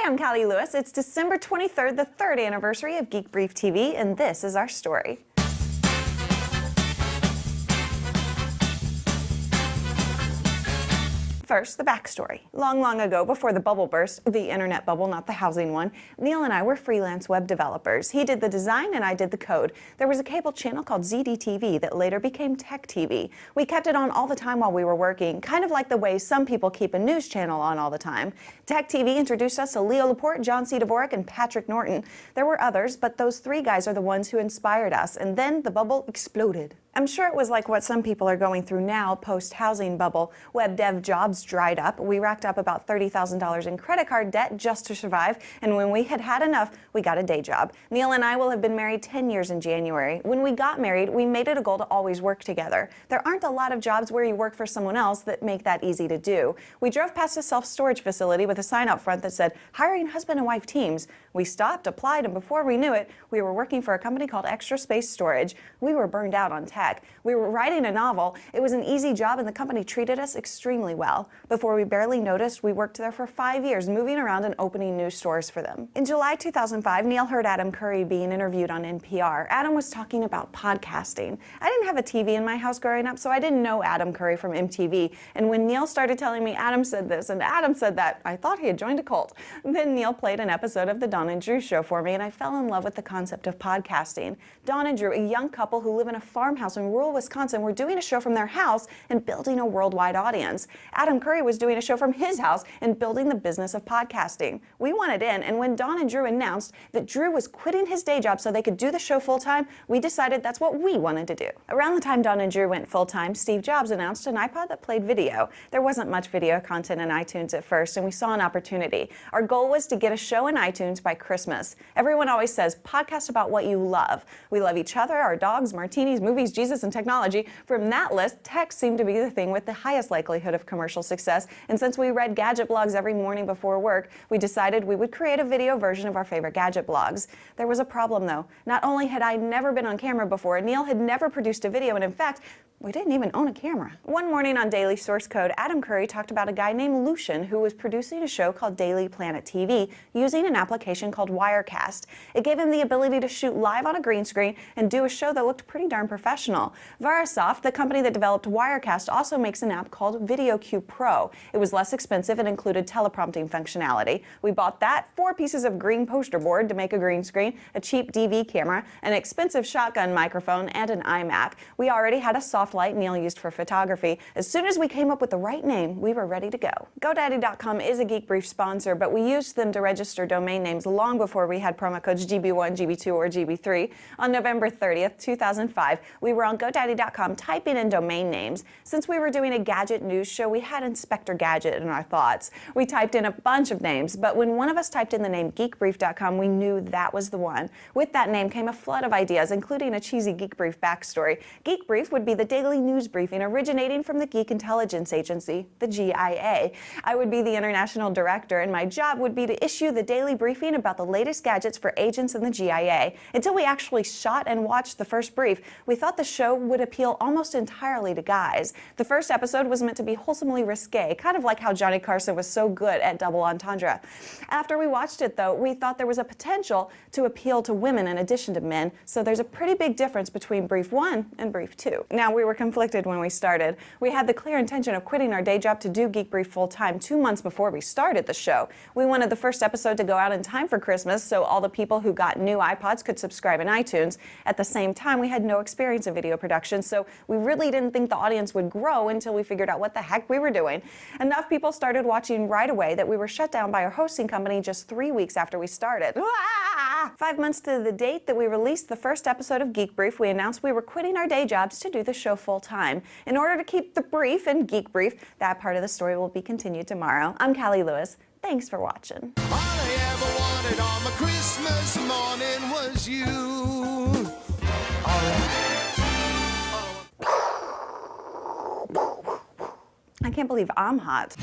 Hi, I'm Callie Lewis. It's December 23rd, the 3rd anniversary of GeekBrief TV, and this is our story. First, the backstory. Long ago, before the bubble burst, the internet bubble, not the housing one, Neil and I were freelance web developers. He did the design and I did the code. There was a cable channel called GBTV that later became Tech TV. We kept it on all the time while we were working, kind of like the way some people keep a news channel on all the time. Tech TV introduced us to Leo Laporte, John C. Dvorak, and Patrick Norton. There were others, but those three guys are the ones who inspired us, and then the bubble exploded. I'm sure it was like what some people are going through now, post-housing bubble. Web dev jobs dried up. We racked up about $30,000 in credit card debt just to survive, and when we had had enough, we got a day job. Neil and I will have been married 10 years in January. When we got married, we made it a goal to always work together. There aren't a lot of jobs where you work for someone else that make that easy to do. We drove past a self-storage facility with a sign out front that said, "Hiring husband and wife teams." We stopped, applied, and before we knew it, we were working for a company called Extra Space Storage. We were burned out on tech. We were writing a novel. It was an easy job, and the company treated us extremely well. Before we barely noticed, we worked there for 5 years, moving around and opening new stores for them. In July 2005, Neil heard Adam Curry being interviewed on NPR. Adam was talking about podcasting. I didn't have a TV in my house growing up, so I didn't know Adam Curry from MTV. And when Neil started telling me Adam said this and Adam said that, I thought he had joined a cult. Then Neil played an episode of the Dawn and Drew show for me, and I fell in love with the concept of podcasting. Dawn and Drew, a young couple who live in a farmhouse in rural Wisconsin, were doing a show from their house and building a worldwide audience. Adam Curry was doing a show from his house and building the business of podcasting. We wanted in, and when Dawn and Drew announced that Drew was quitting his day job so they could do the show full-time, we decided that's what we wanted to do. Around the time Dawn and Drew went full-time, Steve Jobs announced an iPod that played video. There wasn't much video content in iTunes at first, and we saw an opportunity. Our goal was to get a show in iTunes by Christmas. Everyone always says, podcast about what you love. We love each other, our dogs, martinis, movies, Jesus, and technology. From that list, tech seemed to be the thing with the highest likelihood of commercial success, and since we read gadget blogs every morning before work, we decided we would create a video version of our favorite gadget blogs. There was a problem though. Not only had I never been on camera before, Neil had never produced a video, and in fact, we didn't even own a camera. One morning on Daily Source Code, Adam Curry talked about a guy named Lucian who was producing a show called Daily Planet TV using an application called Wirecast. It gave him the ability to shoot live on a green screen and do a show that looked pretty darn professional. Verasoft, the company that developed Wirecast, also makes an app called VideoQ Pro. It was less expensive and included teleprompting functionality. We bought that, 4 pieces of green poster board to make a green screen, a cheap DV camera, an expensive shotgun microphone, and an iMac. We already had a soft light Neil used for photography. As soon as we came up with the right name, we were ready to go. GoDaddy.com is a GeekBrief sponsor, but we used them to register domain names long before we had promo codes GB1, GB2, or GB3. On November 30th, 2005, we were on GoDaddy.com typing in domain names. Since we were doing a gadget news show, we had Inspector Gadget in our thoughts. We typed in a bunch of names, but when one of us typed in the name GeekBrief.com, we knew that was the one. With that name came a flood of ideas, including a cheesy GeekBrief backstory. GeekBrief would be the daily news briefing originating from the Geek Intelligence Agency, the GIA. I would be the international director, and my job would be to issue the daily briefing about the latest gadgets for agents in the GIA. Until we actually shot and watched the first brief, we thought the show would appeal almost entirely to guys. The first episode was meant to be wholesomely risque, kind of like how Johnny Carson was so good at double entendre. After we watched it, though, we thought there was a potential to appeal to women in addition to men, so there's a pretty big difference between Brief 1 and Brief 2. Now, we were conflicted when we started. We had the clear intention of quitting our day job to do GeekBrief full-time 2 months before we started the show. We wanted the first episode to go out in time for Christmas so all the people who got new iPods could subscribe in iTunes. At the same time, we had no experience in video production, so we really didn't think the audience would grow until we figured out what the heck we were doing. Enough people started watching right away that we were shut down by our hosting company just 3 weeks after we started. 5 months to the date that we released the first episode of GeekBrief, we announced we were quitting our day jobs to do the show full-time. In order to keep the brief and GeekBrief, that part of the story will be continued tomorrow. I'm Callie Lewis. Thanks for watching. All I ever wanted on my Christmas morning was you. I can't believe I'm hot.